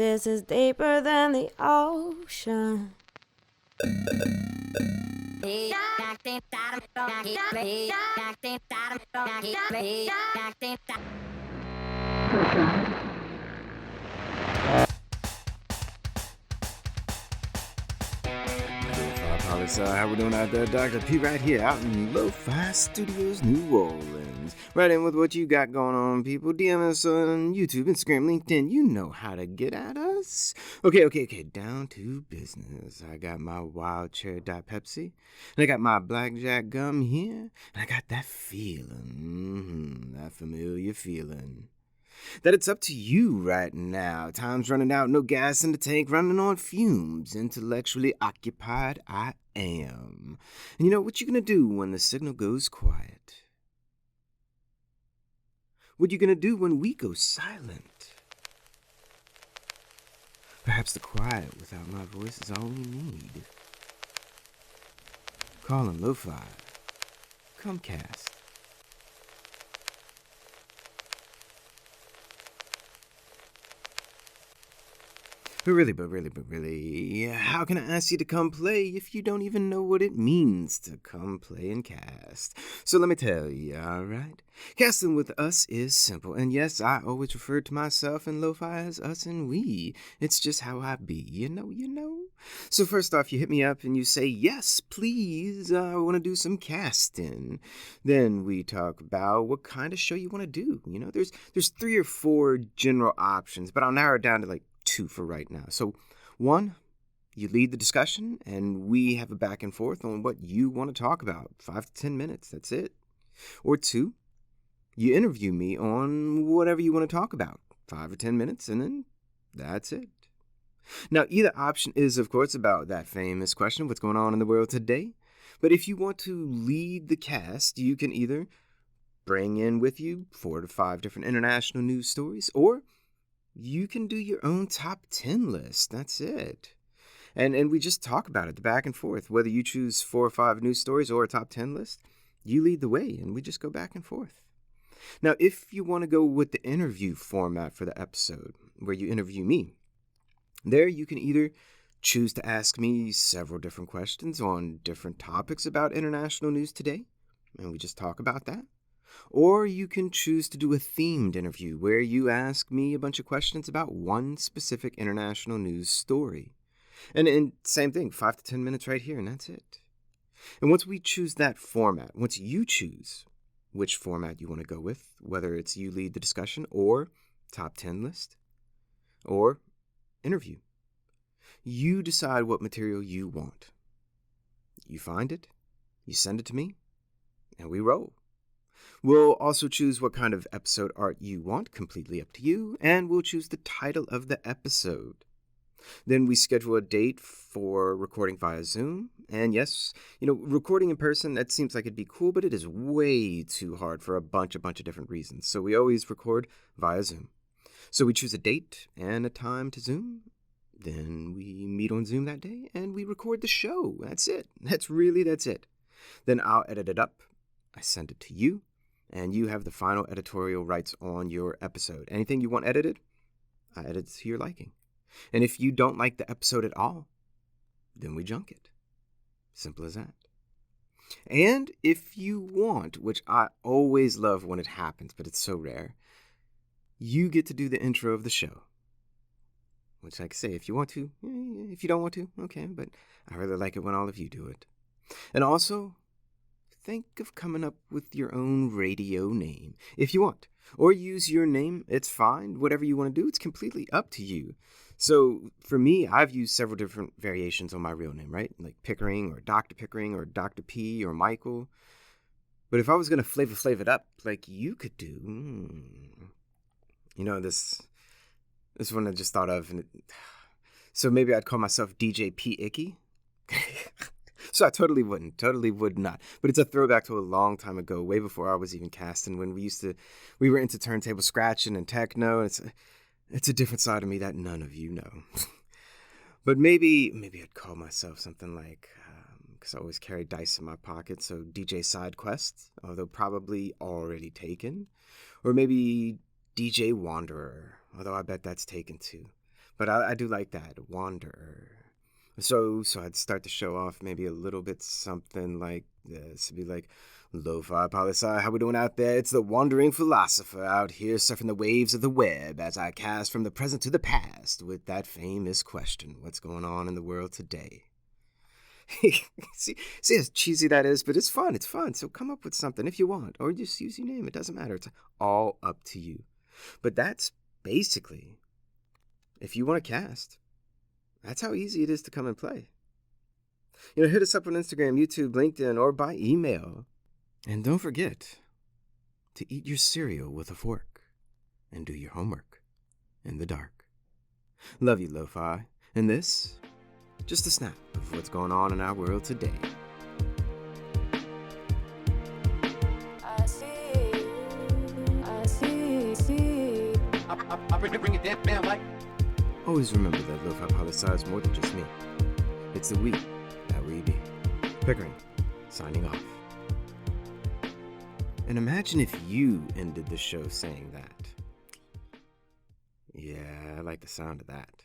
This is deeper than the ocean. Lofi Poli Sci, how we doing out there? Dr. P right here out in Lo-Fi Studios, New Orleans. Right in with what you got going on, people. DM us on YouTube, Instagram, LinkedIn. You know how to get at us. Okay. Down to business. I got my wild cherry Diet Pepsi, and I got my blackjack gum here, and I got that feeling, that familiar feeling. That it's up to you right now. Time's running out, no gas in the tank, running on fumes. Intellectually occupied I am. And you know what you gonna do when the signal goes quiet? What you gonna do when we go silent? Perhaps the quiet without my voice is all we need. Call him Lo-Fi. Come cast. But really, how can I ask you to come play if you don't even know what it means to come play and cast? So let me tell you, alright? Casting with us is simple, and yes, I always refer to myself and Lo-Fi as us and we. It's just how I be, you know? So first off, you hit me up and you say, yes, please, I want to do some casting. Then we talk about what kind of show you want to do. You know, there's 3 or 4 general options, but I'll narrow it down to like 2 for right now. So 1, you lead the discussion and we have a back and forth on what you want to talk about. 5 to 10 minutes, that's it. Or 2, you interview me on whatever you want to talk about. 5 or 10 minutes and then that's it. Now, either option is, of course, about that famous question, what's going on in the world today? But if you want to lead the cast, you can either bring in with you 4 to 5 different international news stories, or you can do your own top 10 list. That's it. And we just talk about it, the back and forth. Whether you choose 4 or 5 news stories or a top 10 list, you lead the way, and we just go back and forth. Now, if you want to go with the interview format for the episode, where you interview me, there you can either choose to ask me several different questions on different topics about international news today, and we just talk about that. Or you can choose to do a themed interview where you ask me a bunch of questions about one specific international news story. And same thing, 5 to 10 minutes right here, and that's it. And once we choose that format, once you choose which format you want to go with, whether it's you lead the discussion or top 10 list or interview, you decide what material you want. You find it, you send it to me, and we roll. We'll also choose what kind of episode art you want, completely up to you, and we'll choose the title of the episode. Then we schedule a date for recording via Zoom. And yes, recording in person, that seems like it'd be cool, but it is way too hard for a bunch of different reasons. So we always record via Zoom. So we choose a date and a time to Zoom. Then we meet on Zoom that day and we record the show. That's it. That's it. Then I'll edit it up. I send it to you. And you have the final editorial rights on your episode. Anything you want edited, I edit to your liking. And if you don't like the episode at all, then we junk it. Simple as that. And if you want, which I always love when it happens, but it's so rare, you get to do the intro of the show. Which, like I say, if you want to, if you don't want to, okay, but I really like it when all of you do it. And also, think of coming up with your own radio name if you want. Or use your name, it's fine. Whatever you want to do, it's completely up to you. So for me, I've used several different variations on my real name, right? Like Pickering or Dr. P or Michael. But if I was going to flavor it up like you could do, this one I just thought of. So maybe I'd call myself DJ P. Icky. So I totally would not. But it's a throwback to a long time ago, way before I was even casting, when we were into turntable scratching and techno. It's a different side of me that none of you know. But maybe I'd call myself something like, because I always carry dice in my pocket, so DJ Side Quest, although probably already taken. Or maybe DJ Wanderer, although I bet that's taken too. But I do like that, wanderer. So I'd start the show off maybe a little bit something like this. It'd be like, Lofi Poli Sci, how we doing out there? It's the wandering philosopher out here surfing the waves of the web as I cast from the present to the past with that famous question, what's going on in the world today? see how cheesy that is, but it's fun. It's fun. So come up with something if you want, or just use your name. It doesn't matter. It's all up to you. But that's basically, if you want to cast, that's how easy it is to come and play. Hit us up on Instagram, YouTube, LinkedIn, or by email. And don't forget to eat your cereal with a fork and do your homework in the dark. Love you, Lo-Fi. And this, just a snap of what's going on in our world today. I'll bring it down, like. Always remember that Lofi Poli Sci is more than just me. It's the we that we be. Pickering, signing off. And imagine if you ended the show saying that. Yeah, I like the sound of that.